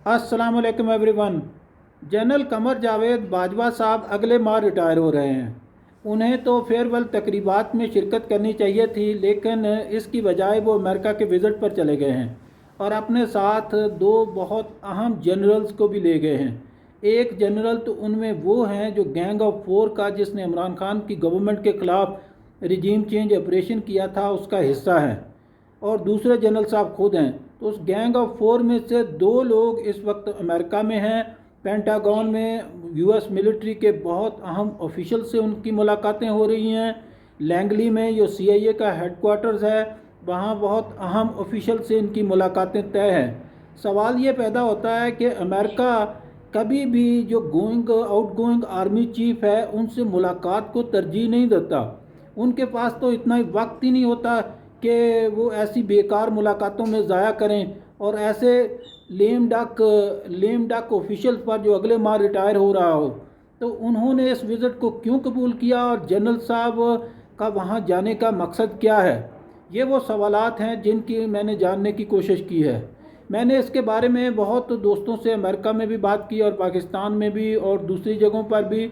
अस्सलाम वालेकुम everyone. General Qamar Javed Bajwa साहब अगले माह रिटायर हो रहे हैं। उन्हें तो फेयरवेल तकरीबात में शिरकत करनी चाहिए थी, लेकिन इसकी बजाय वो अमेरिका के विज़िट पर चले गए हैं और अपने साथ दो बहुत अहम जनरल्स को भी ले गए हैं। एक जनरल तो उनमें वो हैं जो गैंग ऑफ फोर का, जिसने इमरान खान की गवर्नमेंट के ख़िलाफ़ रिजीम चेंज ऑपरेशन किया था, उसका हिस्सा है, और दूसरे जनरल साहब खुद हैं। तो उस गैंग ऑफ फोर में से दो लोग इस वक्त अमेरिका में हैं। पेंटागन में यूएस मिलिट्री के बहुत अहम ऑफिशियल से उनकी मुलाकातें हो रही हैं। लैंगली में जो सीआईए का हेडक्वार्टर्स है, वहाँ बहुत अहम ऑफिशियल से इनकी मुलाकातें तय हैं। सवाल ये पैदा होता है कि अमेरिका कभी भी जो going out going army chief है उनसे मुलाकात को तरजीह नहीं देता। उनके पास तो इतना ही वक्त ही नहीं होता कि वो ऐसी बेकार मुलाकातों में ज़ाया करें और ऐसे लेम डक ऑफिशियल पर जो अगले माह रिटायर हो रहा हो। तो उन्होंने इस विज़िट को क्यों कबूल किया और जनरल साहब का वहाँ जाने का मकसद क्या है, ये वो सवालात हैं जिनकी मैंने जानने की कोशिश की है। मैंने इसके बारे में बहुत दोस्तों से अमेरिका में भी बात की और पाकिस्तान में भी और दूसरी जगहों पर भी।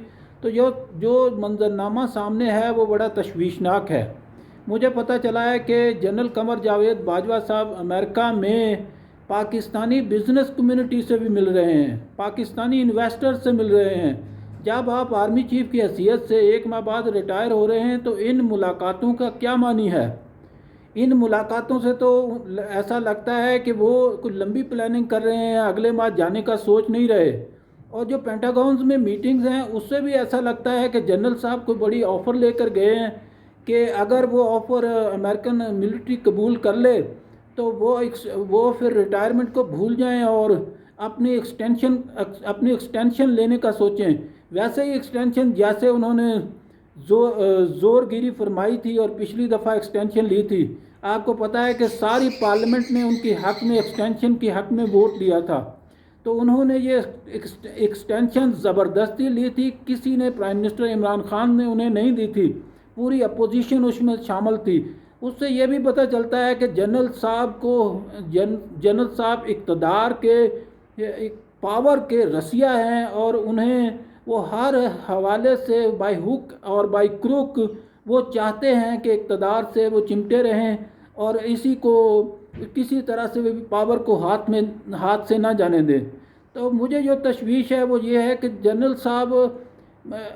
तो जो मंजरनामा सामने है वो बड़ा तशवीशनाक है। मुझे पता चला है कि जनरल कमर जावेद बाजवा साहब अमेरिका में पाकिस्तानी बिजनेस कम्युनिटी से भी मिल रहे हैं, पाकिस्तानी इन्वेस्टर से मिल रहे हैं। जब आप आर्मी चीफ की हैसियत से एक माह बाद रिटायर हो रहे हैं तो इन मुलाकातों का क्या मानी है। इन मुलाकातों से तो ऐसा लगता है कि वो कुछ लंबी प्लानिंग कर रहे हैं, अगले माह जाने का सोच नहीं रहे। और जो पेंटागन्स में मीटिंग्स हैं उससे भी ऐसा लगता है कि जनरल साहब कोई बड़ी ऑफ़र लेकर गए हैं कि अगर वो ऑफ़र अमेरिकन मिलिट्री कबूल कर ले तो वो फिर रिटायरमेंट को भूल जाएं और अपनी एक्सटेंशन लेने का सोचें। वैसे ही एक्सटेंशन जैसे उन्होंने ज़ोरगिरी फरमाई थी और पिछली दफ़ा एक्सटेंशन ली थी, आपको पता है कि सारी पार्लियामेंट ने उनकी हक़ में एक्सटेंशन के हक़ में वोट दिया था। तो उन्होंने ये एक्सटेंशन ज़बरदस्ती ली थी, किसी ने, प्राइम मिनिस्टर इमरान खान ने उन्हें नहीं दी थी, पूरी अपोजिशन उसमें शामिल थी। उससे ये भी पता चलता है कि जनरल साहब इक़्तिदार के, एक पावर के रसिया हैं और उन्हें वो हर हवाले से बाय हुक और बाय क्रुक वो चाहते हैं कि इक़्तिदार से वो चिमटे रहें और इसी को किसी तरह से भी पावर को हाथ से ना जाने दें। तो मुझे जो तशवीश है वो ये है कि जनरल साहब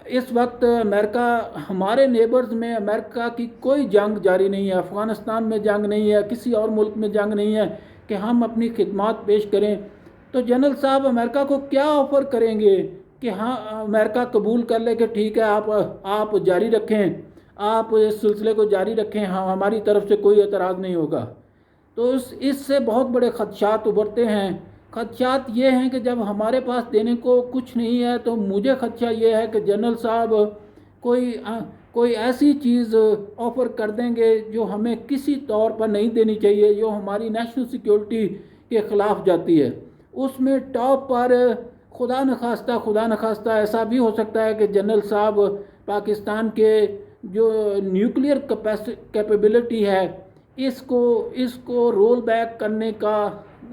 इस वक्त अमेरिका, हमारे नेबर्स में अमेरिका की कोई जंग जारी नहीं है, अफ़गानिस्तान में जंग नहीं है, किसी और मुल्क में जंग नहीं है कि हम अपनी खिदमत पेश करें। तो जनरल साहब अमेरिका को क्या ऑफ़र करेंगे कि हाँ अमेरिका कबूल कर ले कि ठीक है आप जारी रखें, आप इस सिलसिले को जारी रखें, हाँ हमारी तरफ से कोई एतराज़ नहीं होगा। तो इससे बहुत बड़े ख़दशात उभरते हैं। ख़दशात ये हैं कि जब हमारे पास देने को कुछ नहीं है तो मुझे ख़दशा ये है कि जनरल साहब कोई ऐसी चीज़ ऑफ़र कर देंगे जो हमें किसी तौर पर नहीं देनी चाहिए, जो हमारी नेशनल सिक्योरिटी के ख़िलाफ़ जाती है। उसमें टॉप पर खुदा न खास्ता ऐसा भी हो सकता है कि जनरल साहब पाकिस्तान के जो न्यूक्लियर कैपेबिलिटी है इसको रोल बैक करने का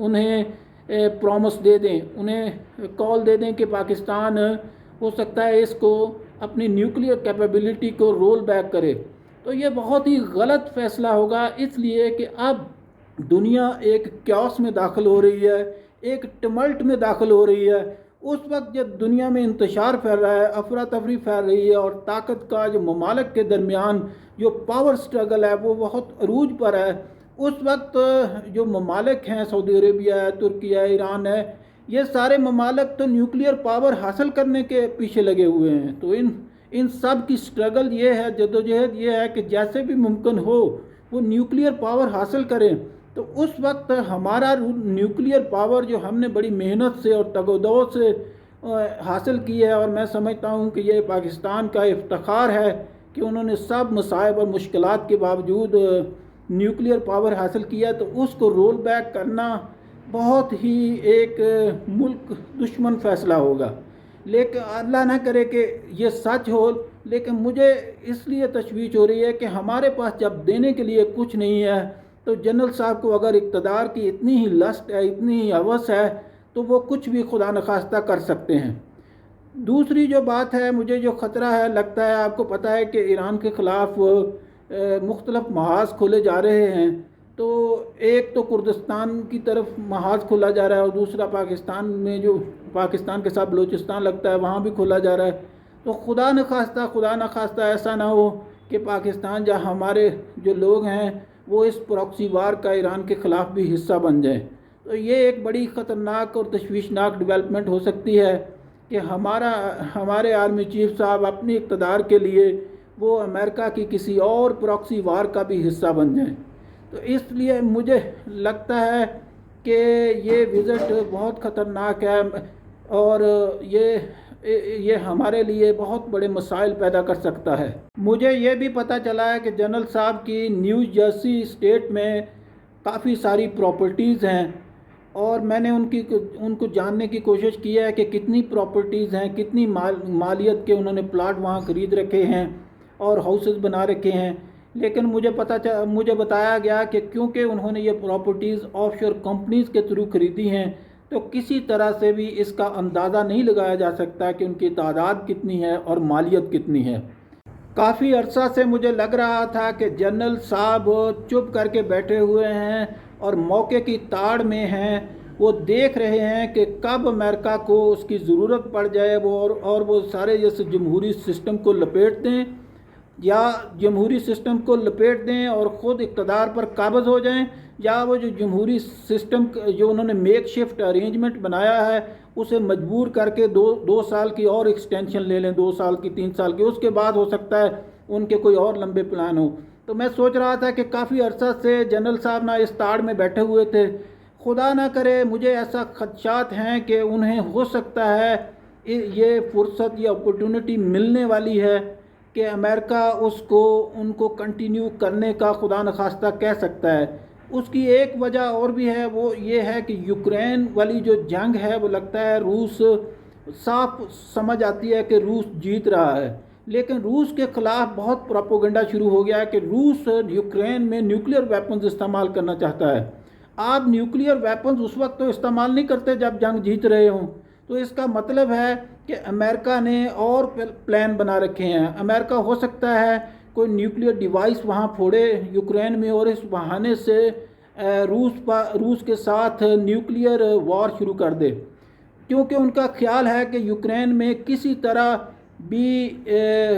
उन्हें प्रॉमिस दे दें, उन्हें कॉल दे दें कि पाकिस्तान हो सकता है इसको अपनी न्यूक्लियर कैपेबिलिटी को रोल बैक करे। तो ये बहुत ही गलत फ़ैसला होगा, इसलिए कि अब दुनिया एक क्यास में दाखिल हो रही है, एक टमल्ट में दाखिल हो रही है। उस वक्त जब दुनिया में इंतशार फैल रहा है, अफरा तफरी फैल रही है और ताकत का जो ममालिक के दरमियान जो पावर स्ट्रगल है वो बहुत अरूज पर है, उस वक्त जो ममालिक हैं, सऊदी अरेबिया है, तुर्की है, ईरान है, ये सारे ममालिक तो न्यूक्लियर पावर हासिल करने के पीछे लगे हुए हैं। तो इन सब की स्ट्रगल ये है, जद्दोजहद ये है कि जैसे भी मुमकिन हो वो न्यूक्लियर पावर हासिल करें। तो उस वक्त हमारा न्यूक्लियर पावर जो हमने बड़ी मेहनत से और तगोदो से हासिल की है, और मैं समझता हूँ कि ये पाकिस्तान का इफ्तिखार है कि उन्होंने सब मसाइब और मुश्किलात के बावजूद न्यूक्लियर पावर हासिल किया, तो उसको रोल बैक करना बहुत ही एक मुल्क दुश्मन फ़ैसला होगा। लेकिन अल्लाह ना करे कि ये सच हो, लेकिन मुझे इसलिए तशवीश हो रही है कि हमारे पास जब देने के लिए कुछ नहीं है तो जनरल साहब को अगर इक़्तिदार की इतनी ही लस्ट है, इतनी ही हवस है, तो वो कुछ भी खुदा न खास्ता कर सकते हैं। दूसरी जो बात है, मुझे जो ख़तरा है लगता है, आपको पता है कि ईरान के ख़िलाफ़ मुख्तलिफ महाज खोले जा रहे हैं। तो एक तो कुर्दिस्तान की तरफ महाज खोला जा रहा है और दूसरा पाकिस्तान में, जो पाकिस्तान के साथ बलूचिस्तान लगता है, वहाँ भी खोला जा रहा है। तो खुदा न खास्ता ऐसा ना हो कि पाकिस्तान या हमारे जो लोग हैं वो इस प्रॉक्सी वार का ईरान के ख़िलाफ़ भी हिस्सा बन जाएं। तो ये एक बड़ी ख़तरनाक और तशवीशनाक डेवलपमेंट हो सकती है कि हमारे आर्मी चीफ साहब अपनी इक़्तिदार के लिए वो अमेरिका की किसी और प्रॉक्सी वार का भी हिस्सा बन जाएं। तो इसलिए मुझे लगता है कि ये विज़िट बहुत ख़तरनाक है और ये हमारे लिए बहुत बड़े मसाइल पैदा कर सकता है। मुझे ये भी पता चला है कि जनरल साहब की न्यू जर्सी स्टेट में काफ़ी सारी प्रॉपर्टीज़ हैं और मैंने उनको जानने की कोशिश की है कि कितनी प्रॉपर्टीज़ हैं, कितनी मालियत के उन्होंने प्लाट वहाँ ख़रीद रखे हैं और हाउसेस बना रखे हैं। लेकिन मुझे बताया गया कि क्योंकि उन्होंने ये प्रॉपर्टीज़ ऑफशोर कंपनीज़ के थ्रू ख़रीदी हैं, तो किसी तरह से भी इसका अंदाज़ा नहीं लगाया जा सकता कि उनकी तादाद कितनी है और मालियत कितनी है। काफ़ी अरसा से मुझे लग रहा था कि जनरल साहब चुप करके बैठे हुए हैं और मौके की ताड़ में हैं। वो देख रहे हैं कि कब अमेरिका को उसकी ज़रूरत पड़ जाए और वो सारे जैसे जमहूरी सिस्टम को लपेट दें, या जमहूरी सिस्टम को लपेट दें और ख़ुद इक़्तिदार पर काबिज़ हो जाएं, या वो जो जमहूरी सिस्टम जो उन्होंने मेक शिफ्ट अरेंजमेंट बनाया है उसे मजबूर करके दो साल की और एक्सटेंशन ले लें, 2 साल की, 3 साल की। उसके बाद हो सकता है उनके कोई और लंबे प्लान हो। तो मैं सोच रहा था कि काफ़ी अरसा से जनरल साहब ना इस ताड़ में बैठे हुए थे। खुदा ना करे, मुझे ऐसा खदशात हैं कि उन्हें हो सकता है ये फुर्सत या अपॉर्चुनिटी मिलने वाली है कि अमेरिका उनको कंटिन्यू करने का खुदा न खास्ता कह सकता है। उसकी एक वजह और भी है, वो ये है कि यूक्रेन वाली जो जंग है वो लगता है रूस, साफ समझ आती है कि रूस जीत रहा है, लेकिन रूस के ख़िलाफ़ बहुत प्रोपेगेंडा शुरू हो गया है कि रूस यूक्रेन में न्यूक्लियर वेपन्स इस्तेमाल करना चाहता है। आप न्यूक्लियर वेपन्स उस वक्त तो इस्तेमाल नहीं करते जब जंग जीत रहे हों। तो इसका मतलब है कि अमेरिका ने और प्लान बना रखे हैं। अमेरिका हो सकता है कोई न्यूक्लियर डिवाइस वहाँ फोड़े यूक्रेन में और इस बहाने से रूस के साथ न्यूक्लियर वॉर शुरू कर दे, क्योंकि उनका ख्याल है कि यूक्रेन में किसी तरह भी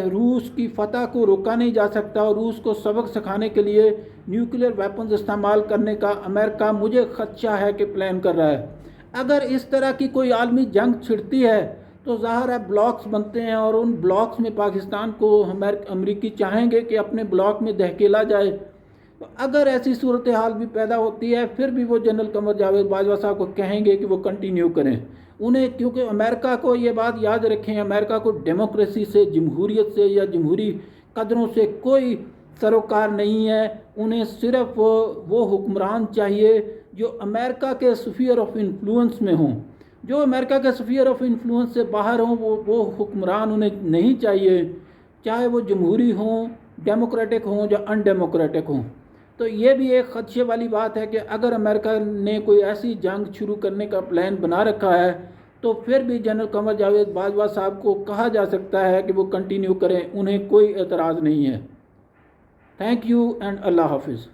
रूस की फतह को रोका नहीं जा सकता और रूस को सबक सिखाने के लिए न्यूक्लियर वेपन्स इस्तेमाल करने का अमेरिका, मुझे खदशा है कि प्लान कर रहा है। अगर इस तरह की कोई आलमी जंग छिड़ती है तो ज़ाहिर है ब्लॉक्स बनते हैं और उन ब्लॉक्स में पाकिस्तान को अमेरिकी चाहेंगे कि अपने ब्लॉक में दहकेला जाए। तो अगर ऐसी सूरत हाल भी पैदा होती है फिर भी वो जनरल कमर जावेद बाजवा साहब को कहेंगे कि वो कंटिन्यू करें उन्हें, क्योंकि अमेरिका को ये बात याद रखें, अमेरिका को डेमोक्रेसी से, जमहूरियत से या जमहूरी कदरों से कोई सरोकार नहीं है। उन्हें सिर्फ वो हुक्मरान चाहिए जो अमेरिका के स्फीयर ऑफ इन्फ्लुएंस में हों। जो अमेरिका के स्फीयर ऑफ इन्फ्लुएंस से बाहर हों वो हुक्मरान उन्हें नहीं चाहिए, चाहे वो जमहूरी हों, डेमोक्रेटिक हों या अनडेमोक्रेटिक हों। तो ये भी एक खदशे वाली बात है कि अगर अमेरिका ने कोई ऐसी जंग शुरू करने का प्लान बना रखा है तो फिर भी जनरल कमर जावेद बाजवा साहब को कहा जा सकता है कि वो कंटिन्यू करें, उन्हें कोई एतराज़ नहीं है। थैंक यू एंड अल्लाह हाफिज़।